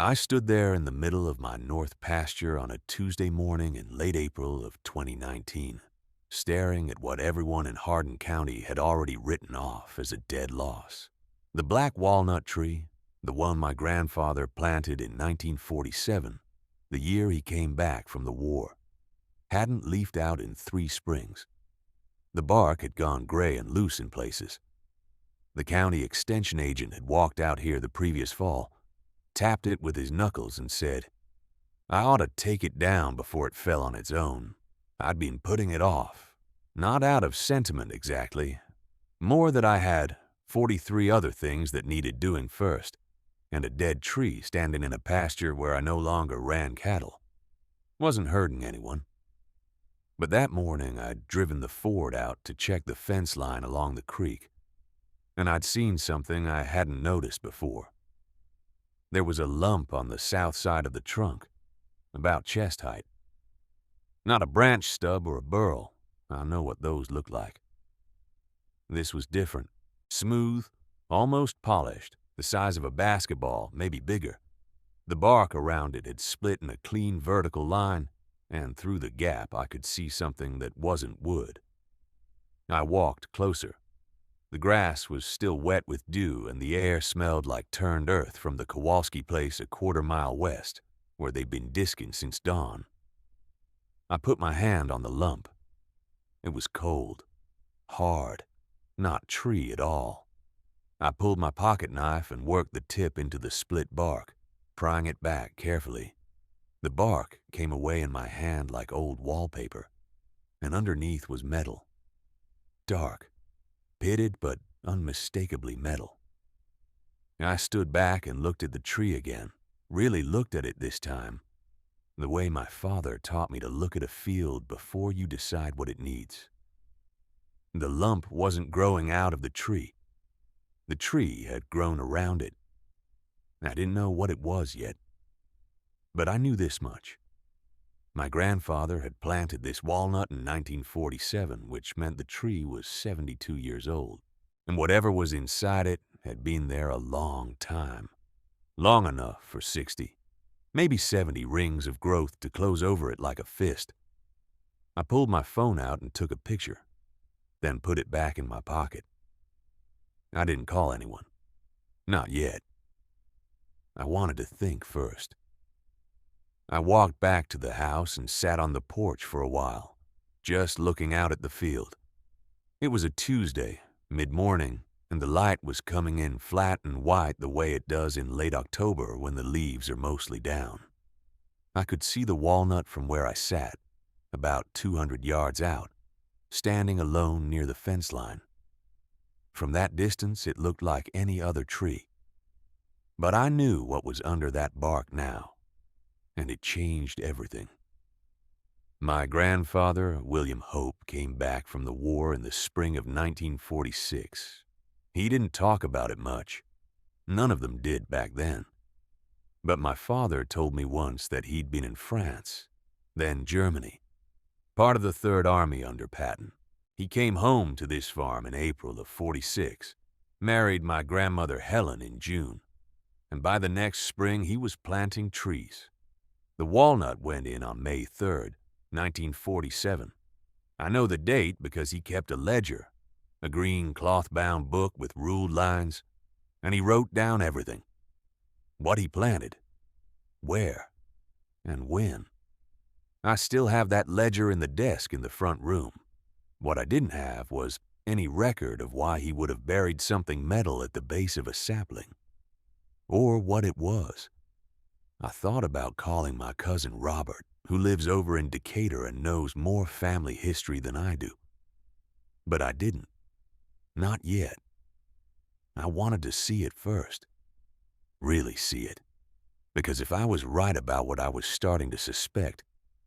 I stood there in the middle of my north pasture on a Tuesday morning in late April of 2019, staring at what everyone in Hardin County had already written off as a dead loss. The black walnut tree, the one my grandfather planted in 1947, the year he came back from the war, hadn't leafed out in 3 springs. The bark had gone gray and loose in places. The county extension agent had walked out here the previous fall, tapped it with his knuckles and said, I ought to take it down before it fell on its own. I'd been putting it off, not out of sentiment exactly, more that I had 43 other things that needed doing first, and a dead tree standing in a pasture where I no longer ran cattle. Wasn't hurting anyone. But that morning I'd driven the Ford out to check the fence line along the creek, and I'd seen something I hadn't noticed before. There was a lump on the south side of the trunk, about chest height. Not a branch stub or a burl. I know what those look like. This was different. Smooth, almost polished, the size of a basketball, maybe bigger. The bark around it had split in a clean vertical line, and through the gap I could see something that wasn't wood. I walked closer. The grass was still wet with dew, and the air smelled like turned earth from the Kowalski place a quarter-mile west, where they'd been disking since dawn. I put my hand on the lump. It was cold, hard, not tree at all. I pulled my pocket knife and worked the tip into the split bark, prying it back carefully. The bark came away in my hand like old wallpaper, and underneath was metal. Dark, pitted but unmistakably metal. I stood back and looked at the tree again, really looked at it this time, the way my father taught me to look at a field before you decide what it needs. The lump wasn't growing out of the tree. The tree had grown around it. I didn't know what it was yet, but I knew this much. My grandfather had planted this walnut in 1947, which meant the tree was 72 years old, and whatever was inside it had been there a long time, long enough for 60, maybe 70 rings of growth to close over it like a fist. I pulled my phone out and took a picture, then put it back in my pocket. I didn't call anyone. Not yet. I wanted to think first. I walked back to the house and sat on the porch for a while, just looking out at the field. It was a Tuesday, mid-morning, and the light was coming in flat and white the way it does in late October when the leaves are mostly down. I could see the walnut from where I sat, about 200 yards out, standing alone near the fence line. From that distance, it looked like any other tree. But I knew what was under that bark now, and it changed everything. My grandfather, William Hope, came back from the war in the spring of 1946. He didn't talk about it much. None of them did back then. But my father told me once that he'd been in France, then Germany, part of the Third Army under Patton. He came home to this farm in April of '46, married my grandmother Helen in June, and by the next spring he was planting trees. The walnut went in on May 3rd, 1947. I know the date because he kept a ledger, a green cloth-bound book with ruled lines, and he wrote down everything. What he planted, where, and when. I still have that ledger in the desk in the front room. What I didn't have was any record of why he would have buried something metal at the base of a sapling, or what it was. I thought about calling my cousin Robert, who lives over in Decatur and knows more family history than I do. But I didn't. Not yet. I wanted to see it first. Really see it. Because if I was right about what I was starting to suspect,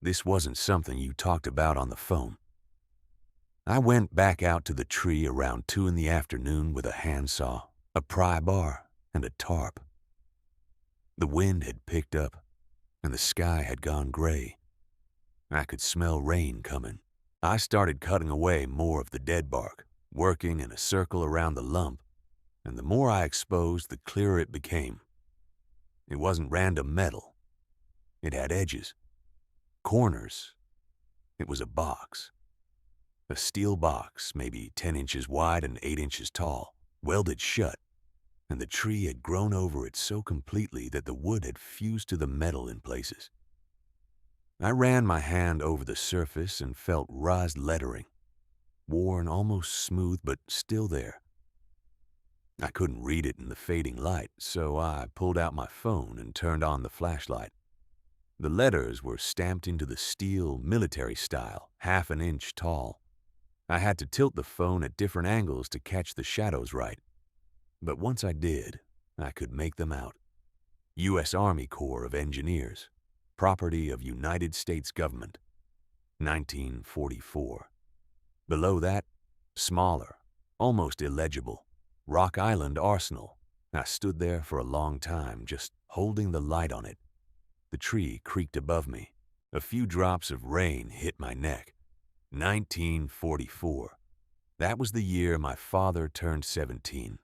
this wasn't something you talked about on the phone. I went back out to the tree around 2 in the afternoon with a handsaw, a pry bar, and a tarp. The wind had picked up, and the sky had gone gray. I could smell rain coming. I started cutting away more of the dead bark, working in a circle around the lump, and the more I exposed, the clearer it became. It wasn't random metal. It had edges, corners. It was a box. A steel box, maybe 10 inches wide and 8 inches tall, welded shut, and the tree had grown over it so completely that the wood had fused to the metal in places. I ran my hand over the surface and felt raised lettering, worn almost smooth but still there. I couldn't read it in the fading light, so I pulled out my phone and turned on the flashlight. The letters were stamped into the steel military style, half an inch tall. I had to tilt the phone at different angles to catch the shadows right. But once I did, I could make them out. U.S. Army Corps of Engineers, property of United States government, 1944. Below that, smaller, almost illegible, Rock Island Arsenal. I stood there for a long time, just holding the light on it. The tree creaked above me. A few drops of rain hit my neck. 1944. That was the year my father turned 17.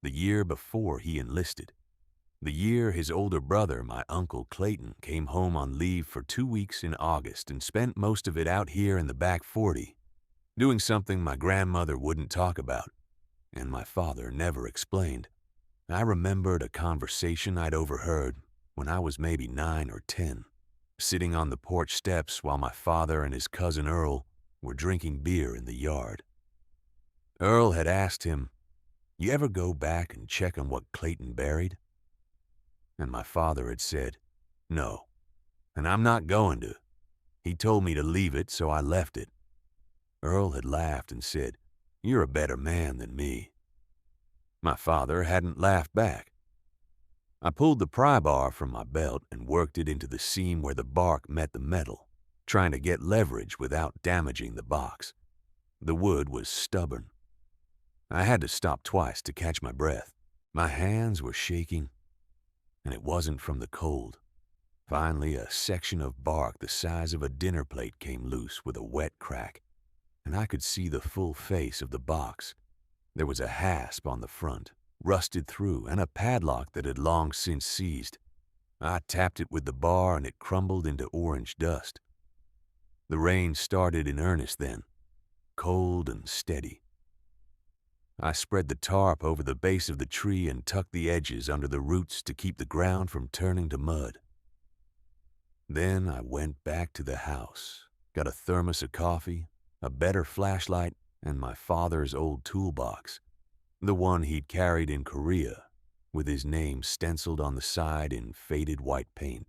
The year before he enlisted. The year his older brother, my Uncle Clayton, came home on leave for 2 weeks in August and spent most of it out here in the back 40, doing something my grandmother wouldn't talk about, and my father never explained. I remembered a conversation I'd overheard when I was maybe 9 or 10, sitting on the porch steps while my father and his cousin Earl were drinking beer in the yard. Earl had asked him, "You ever go back and check on what Clayton buried?" And my father had said, "No, and I'm not going to. He told me to leave it, so I left it." Earl had laughed and said, "You're a better man than me." My father hadn't laughed back. I pulled the pry bar from my belt and worked it into the seam where the bark met the metal, trying to get leverage without damaging the box. The wood was stubborn. I had to stop twice to catch my breath. My hands were shaking, and it wasn't from the cold. Finally, a section of bark the size of a dinner plate came loose with a wet crack, and I could see the full face of the box. There was a hasp on the front, rusted through, and a padlock that had long since seized. I tapped it with the bar and it crumbled into orange dust. The rain started in earnest then, cold and steady. I spread the tarp over the base of the tree and tucked the edges under the roots to keep the ground from turning to mud. Then I went back to the house, got a thermos of coffee, a better flashlight, and my father's old toolbox, the one he'd carried in Korea, with his name stenciled on the side in faded white paint.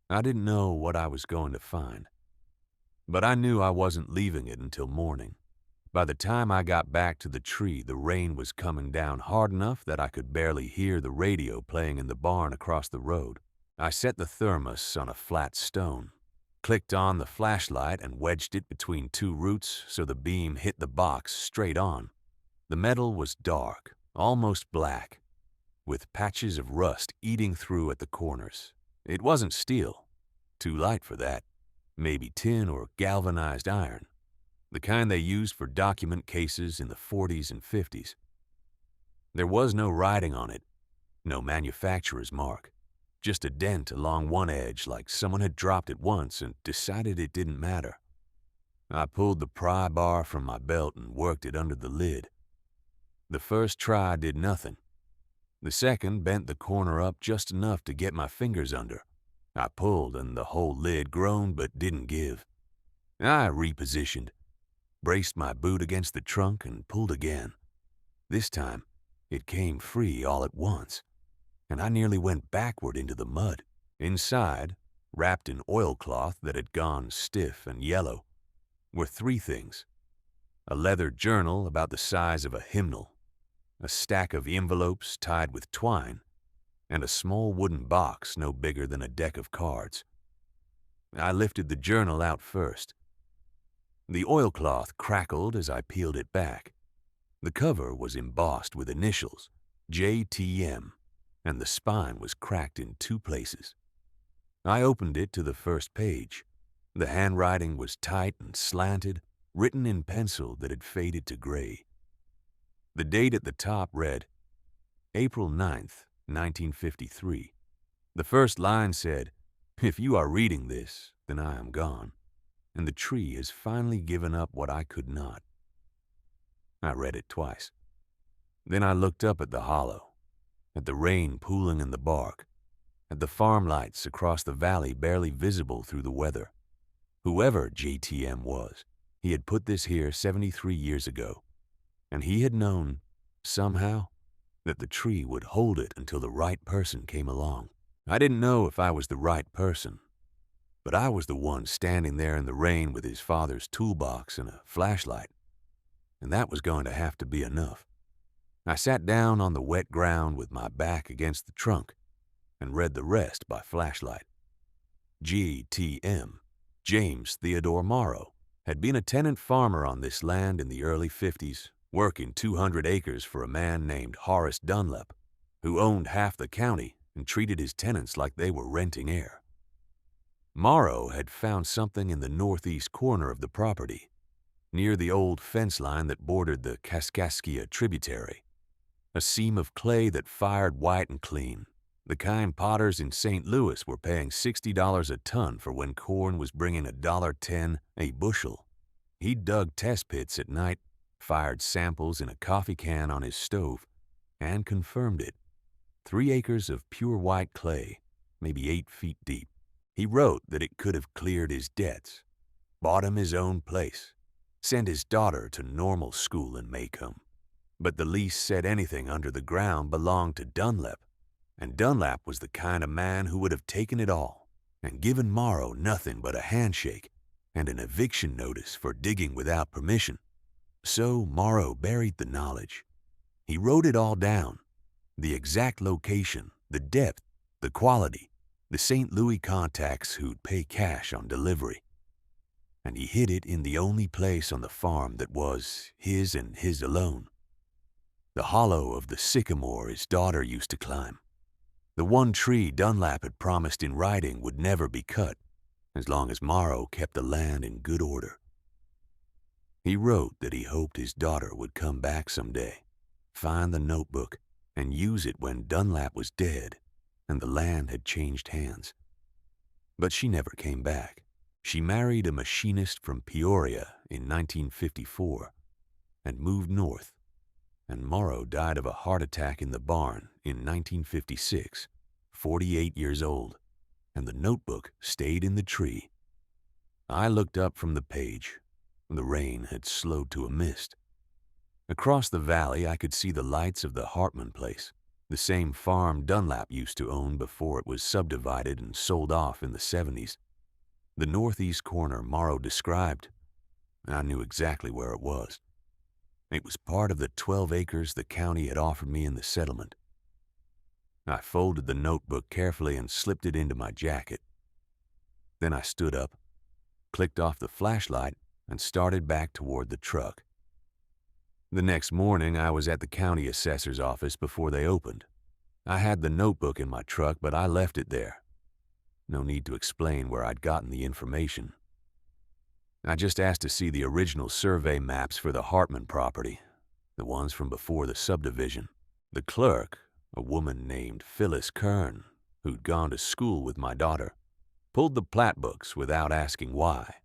I didn't know what I was going to find, but I knew I wasn't leaving it until morning. By the time I got back to the tree, the rain was coming down hard enough that I could barely hear the radio playing in the barn across the road. I set the thermos on a flat stone, clicked on the flashlight and wedged it between two roots so the beam hit the box straight on. The metal was dark, almost black, with patches of rust eating through at the corners. It wasn't steel, too light for that, maybe tin or galvanized iron, the kind they used for document cases in the 40s and 50s. There was no writing on it, no manufacturer's mark, just a dent along one edge like someone had dropped it once and decided it didn't matter. I pulled the pry bar from my belt and worked it under the lid. The first try did nothing. The second bent the corner up just enough to get my fingers under. I pulled and the whole lid groaned but didn't give. I repositioned, braced my boot against the trunk and pulled again. This time, it came free all at once, and I nearly went backward into the mud. Inside, wrapped in oilcloth that had gone stiff and yellow, were three things: a leather journal about the size of a hymnal, a stack of envelopes tied with twine, and a small wooden box no bigger than a deck of cards. I lifted the journal out first. The oilcloth crackled as I peeled it back. The cover was embossed with initials, JTM, and the spine was cracked in two places. I opened it to the first page. The handwriting was tight and slanted, written in pencil that had faded to gray. The date at the top read, April 9th, 1953. The first line said, "If you are reading this, then I am gone, and the tree has finally given up what I could not." I read it twice. Then I looked up at the hollow, at the rain pooling in the bark, at the farm lights across the valley barely visible through the weather. Whoever JTM was, he had put this here 73 years ago, and he had known, somehow, that the tree would hold it until the right person came along. I didn't know if I was the right person, but I was the one standing there in the rain with his father's toolbox and a flashlight, and that was going to have to be enough. I sat down on the wet ground with my back against the trunk and read the rest by flashlight. JTM, James Theodore Morrow, had been a tenant farmer on this land in the early 50s, working 200 acres for a man named Horace Dunlap, who owned half the county and treated his tenants like they were renting air. Morrow had found something in the northeast corner of the property, near the old fence line that bordered the Kaskaskia tributary, a seam of clay that fired white and clean, the kind potters in St. Louis were paying $60 a ton for when corn was bringing $1.10 a bushel. He dug test pits at night, fired samples in a coffee can on his stove, and confirmed it. 3 acres of pure white clay, maybe 8 feet deep. He wrote that it could have cleared his debts, bought him his own place, sent his daughter to normal school in Maycomb. But the lease said anything under the ground belonged to Dunlap, and Dunlap was the kind of man who would have taken it all and given Morrow nothing but a handshake and an eviction notice for digging without permission. So Morrow buried the knowledge. He wrote it all down, the exact location, the depth, the quality, the St. Louis contacts who'd pay cash on delivery. And he hid it in the only place on the farm that was his and his alone. The hollow of the sycamore his daughter used to climb. The one tree Dunlap had promised in writing would never be cut, as long as Morrow kept the land in good order. He wrote that he hoped his daughter would come back someday, find the notebook, and use it when Dunlap was dead and the land had changed hands. But she never came back. She married a machinist from Peoria in 1954 and moved north, and Morrow died of a heart attack in the barn in 1956, 48 years old, and the notebook stayed in the tree. I looked up from the page. The rain had slowed to a mist. Across the valley, I could see the lights of the Hartman place, the same farm Dunlap used to own before it was subdivided and sold off in the 70s. The northeast corner Morrow described, I knew exactly where it was. It was part of the 12 acres the county had offered me in the settlement. I folded the notebook carefully and slipped it into my jacket. Then I stood up, clicked off the flashlight, and started back toward the truck. The next morning, I was at the county assessor's office before they opened. I had the notebook in my truck, but I left it there. No need to explain where I'd gotten the information. I just asked to see the original survey maps for the Hartman property, the ones from before the subdivision. The clerk, a woman named Phyllis Kern, who'd gone to school with my daughter, pulled the plat books without asking why.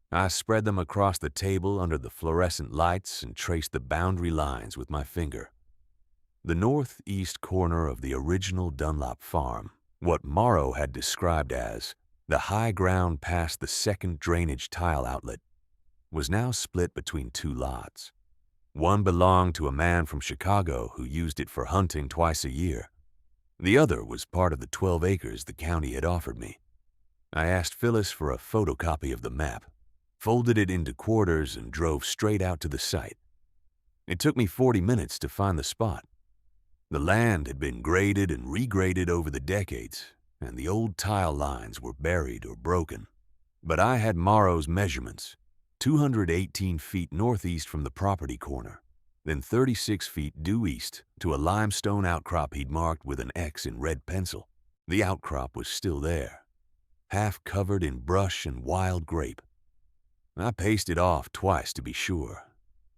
I spread them across the table under the fluorescent lights and traced the boundary lines with my finger. The northeast corner of the original Dunlap farm, what Morrow had described as the high ground past the second drainage tile outlet, was now split between 2 lots. One belonged to a man from Chicago who used it for hunting twice a year. The other was part of the 12 acres the county had offered me. I asked Phyllis for a photocopy of the map, folded it into quarters, and drove straight out to the site. It took me 40 minutes to find the spot. The land had been graded and regraded over the decades, and the old tile lines were buried or broken. But I had Morrow's measurements, 218 feet northeast from the property corner, then 36 feet due east to a limestone outcrop he'd marked with an X in red pencil. The outcrop was still there, half covered in brush and wild grape. I paced it off twice to be sure.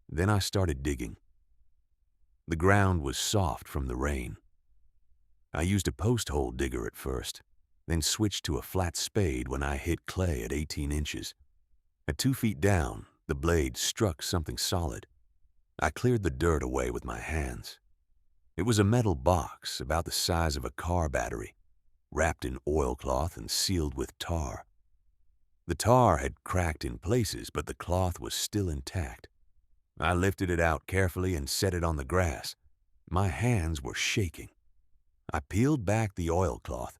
Then I started digging. The ground was soft from the rain. I used a post hole digger at first, then switched to a flat spade when I hit clay at 18 inches. At 2 feet down, the blade struck something solid. I cleared the dirt away with my hands. It was a metal box about the size of a car battery, wrapped in oilcloth and sealed with tar. The tar had cracked in places, but the cloth was still intact. I lifted it out carefully and set it on the grass. My hands were shaking. I peeled back the oilcloth.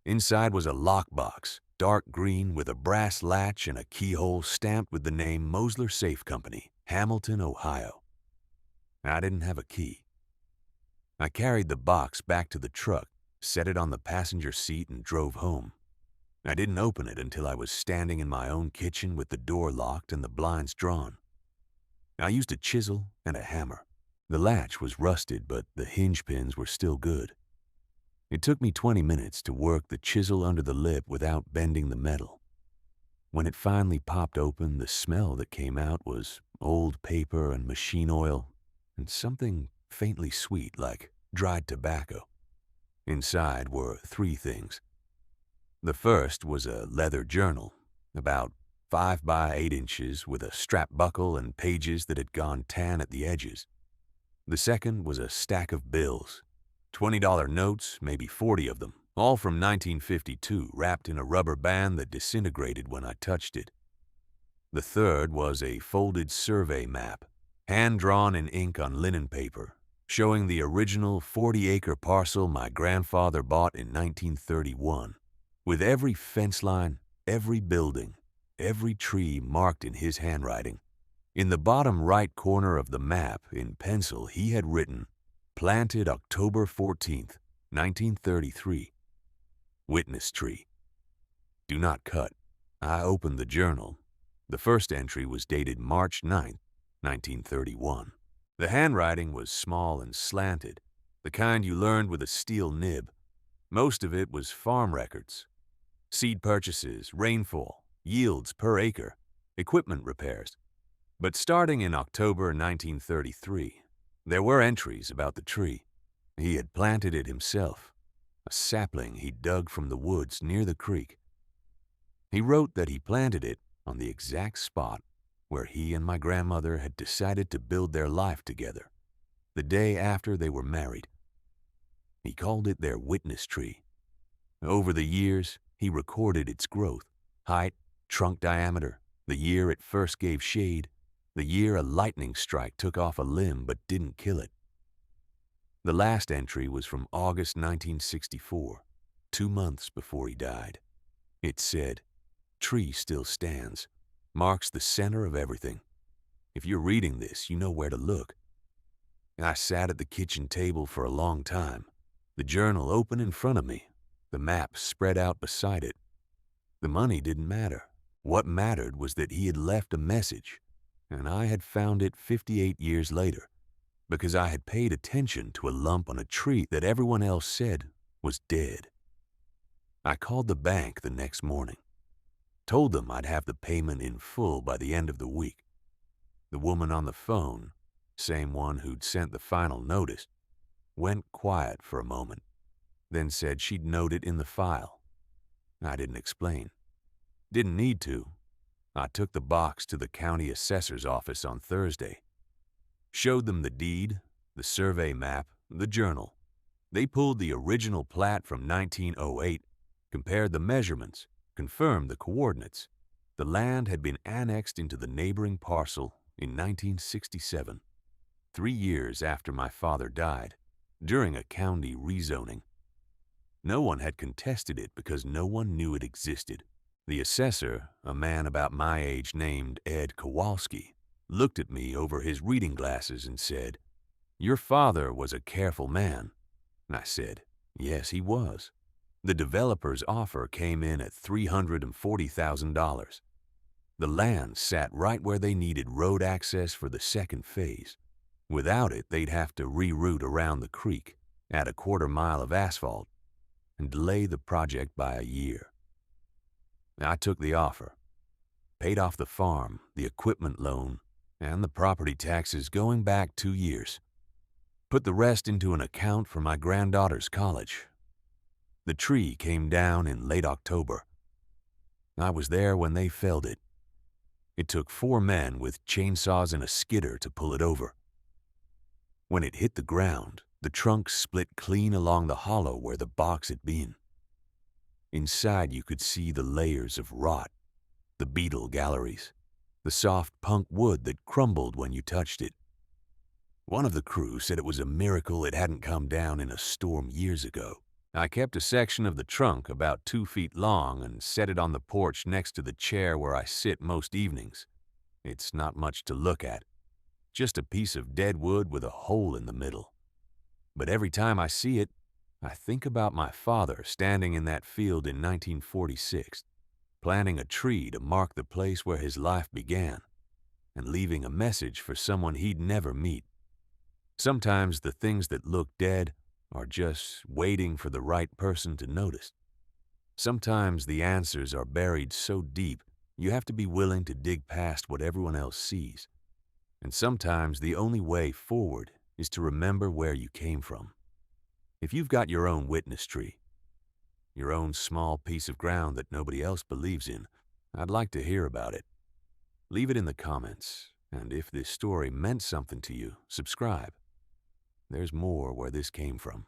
Inside was a lockbox, dark green with a brass latch and a keyhole stamped with the name Mosler Safe Company, Hamilton, Ohio. I didn't have a key. I carried the box back to the truck, set it on the passenger seat, and drove home. I didn't open it until I was standing in my own kitchen with the door locked and the blinds drawn. I used a chisel and a hammer. The latch was rusted, but the hinge pins were still good. It took me 20 minutes to work the chisel under the lip without bending the metal. When it finally popped open, the smell that came out was old paper and machine oil and something faintly sweet like dried tobacco. Inside were 3 things. The first was a leather journal, about 5 by 8 inches with a strap buckle and pages that had gone tan at the edges. The second was a stack of bills, $20 notes, maybe 40 of them, all from 1952, wrapped in a rubber band that disintegrated when I touched it. The third was a folded survey map, hand-drawn in ink on linen paper, showing the original 40-acre parcel my grandfather bought in 1931, with every fence line, every building, every tree marked in his handwriting. In the bottom right corner of the map, in pencil, he had written, "Planted October 14th, 1933. Witness tree. Do not cut." I opened the journal. The first entry was dated March 9th, 1931. The handwriting was small and slanted, the kind you learned with a steel nib. Most of it was farm records. Seed purchases, rainfall, yields per acre, equipment repairs. But starting in October 1933, there were entries about the tree. He had planted it himself, a sapling he dug from the woods near the creek. He wrote that he planted it on the exact spot where he and my grandmother had decided to build their life together, the day after they were married. He called it their witness tree. Over the years, he recorded its growth, height, trunk diameter, the year it first gave shade, the year a lightning strike took off a limb but didn't kill it. The last entry was from August 1964, 2 months before he died. It said, "Tree still stands, marks the center of everything. If you're reading this, you know where to look." I sat at the kitchen table for a long time, the journal open in front of me, the map spread out beside it. The money didn't matter. What mattered was that he had left a message, and I had found it 58 years later, because I had paid attention to a lump on a tree that everyone else said was dead. I called the bank the next morning, told them I'd have the payment in full by the end of the week. The woman on the phone, same one who'd sent the final notice, went quiet for a moment, then said she'd note it in the file. I didn't explain. Didn't need to. I took the box to the county assessor's office on Thursday. Showed them the deed, the survey map, the journal. They pulled the original plat from 1908, compared the measurements, confirmed the coordinates. The land had been annexed into the neighboring parcel in 1967, 3 years after my father died, during a county rezoning. No one had contested it because no one knew it existed. The assessor, a man about my age named Ed Kowalski, looked at me over his reading glasses and said, "Your father was a careful man." And I said, "Yes, he was." The developer's offer came in at $340,000. The land sat right where they needed road access for the second phase. Without it, they'd have to reroute around the creek, add a 1/4 mile of asphalt, and delay the project by a year. I took the offer, paid off the farm, the equipment loan, and the property taxes going back 2 years. Put the rest into an account for my granddaughter's college. The tree came down in late October. I was there when they felled it. It took 4 men with chainsaws and a skidder to pull it over. When it hit the ground, the trunk split clean along the hollow where the box had been. Inside you could see the layers of rot, the beetle galleries, the soft punk wood that crumbled when you touched it. One of the crew said it was a miracle it hadn't come down in a storm years ago. I kept a section of the trunk about 2 feet long and set it on the porch next to the chair where I sit most evenings. It's not much to look at, just a piece of dead wood with a hole in the middle. But every time I see it, I think about my father standing in that field in 1946, planting a tree to mark the place where his life began, and leaving a message for someone he'd never meet. Sometimes the things that look dead are just waiting for the right person to notice. Sometimes the answers are buried so deep you have to be willing to dig past what everyone else sees. And sometimes the only way forward is to remember where you came from. If you've got your own witness tree, your own small piece of ground that nobody else believes in, I'd like to hear about it. Leave it in the comments, and if this story meant something to you, subscribe. There's more where this came from.